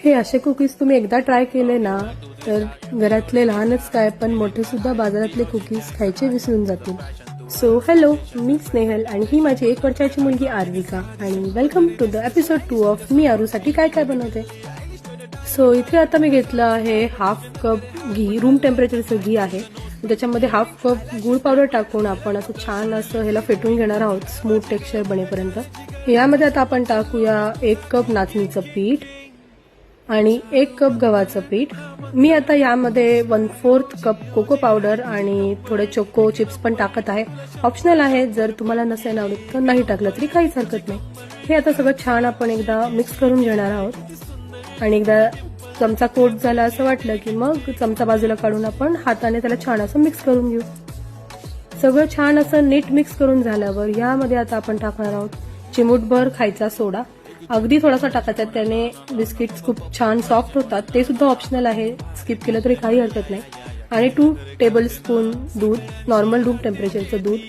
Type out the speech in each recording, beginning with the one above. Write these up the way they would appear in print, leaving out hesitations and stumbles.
हे असे कुकीज तुम्ही एकदा ट्राय केले ना तर घरातले लहानच काय पण मोठे सुद्धा बाजारातले कुकीज खायचे विसरून जातील. सो हॅलो, मी स्नेहल आणि ही माझी 1 वर्षाची मुलगी आर्विका आणि welcome to the episode 2 of मी आरूसाठी काय काय बनवते. सो इथे आता मी घेतलं आहे हाफ कप घी, रूम टेम्परेचरचं घी आहे. त्याच्यामध्ये हाफ कप गूळ पावडर टाकून आपण असं छान असं ह्याला फेटून घेणार आहोत स्मूथ टेक्स्चर बनेपर्यंत. यामध्ये आता आपण टाकूया 1 कप नाचणीचं पीठ आणि 1 कप गव्हाचं पीठ. मी आता यामध्ये 1/4 कप कोको पावडर आणि थोडे चोको चिप्स पण टाकत आहे. ऑप्शनल आहे, जर तुम्हाला नसेल आवडत तर नाही टाकलं तरी काहीच हरकत नाही. हे आता सगळं छान आपण एकदा मिक्स करून घेणार आहोत आणि एकदा चमचा कोट झाला असं वाटलं की मग चमचा बाजूला काढून आपण हाताने त्याला छान असं मिक्स करून घेऊ. सगळं छान असं नीट मिक्स करून झाल्यावर यामध्ये आता आपण टाकणार आहोत चिमूटभर खायचा सोडा. अगदी थोडासा टाकायचा, त्याने बिस्किट्स खूप छान सॉफ्ट होतात. ते सुद्धा ऑप्शनल आहे, स्किप केलं तरी काही हरकत नाही. आणि 2 टेबलस्पून दूध, नॉर्मल रूम टेम्परेचरचं दूध.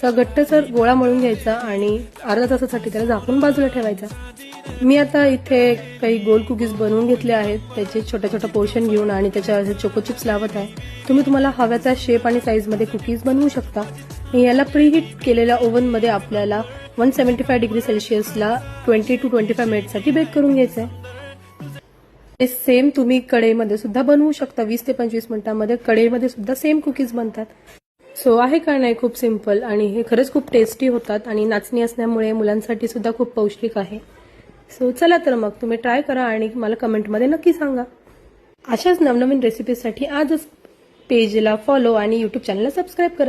घट्टसर गोळा मळून घ्यायचा आणि अर्धा तासासाठी त्याला झाकून बाजूला ठेवायचा. मी आता इथे काही गोल कुकीज बनवून घेतले आहेत. त्याचे छोट्या छोट्या पोर्शन घेऊन आणि त्याच्यावर चोको चिप्स लावत आहे. तुम्हाला हव्या त्या शेप आणि साईजमध्ये कुकीज बनवू शकता. याला प्रीहीट केलेल्या ओव्हनमध्ये आपल्याला 175 डिग्री सेल्सिअसला 20 to 25 मिनिटसाठी बेक करून घ्यायचं आहे. सेम तुम्ही कढईमध्ये सुद्धा बनवू शकता. 20 ते 25 मिनिटांमध्ये कढईमध्ये सुद्धा सेम कुकीज बनतात. सो आहे का नाही खूप सिंपल, आणि हे खरंच खूप टेस्टी होतात आणि नाचणी असल्यामुळे मुलांसाठी सुद्धा खूप पौष्टिक आहे. सो चला तर मग तुम्ही ट्राय करा आणि मला कमेंटमध्ये नक्की सांगा. अशाच नवनवीन रेसिपीसाठी आजच पेजला फॉलो आणि यूट्यूब चॅनलला सबस्क्राईब करा.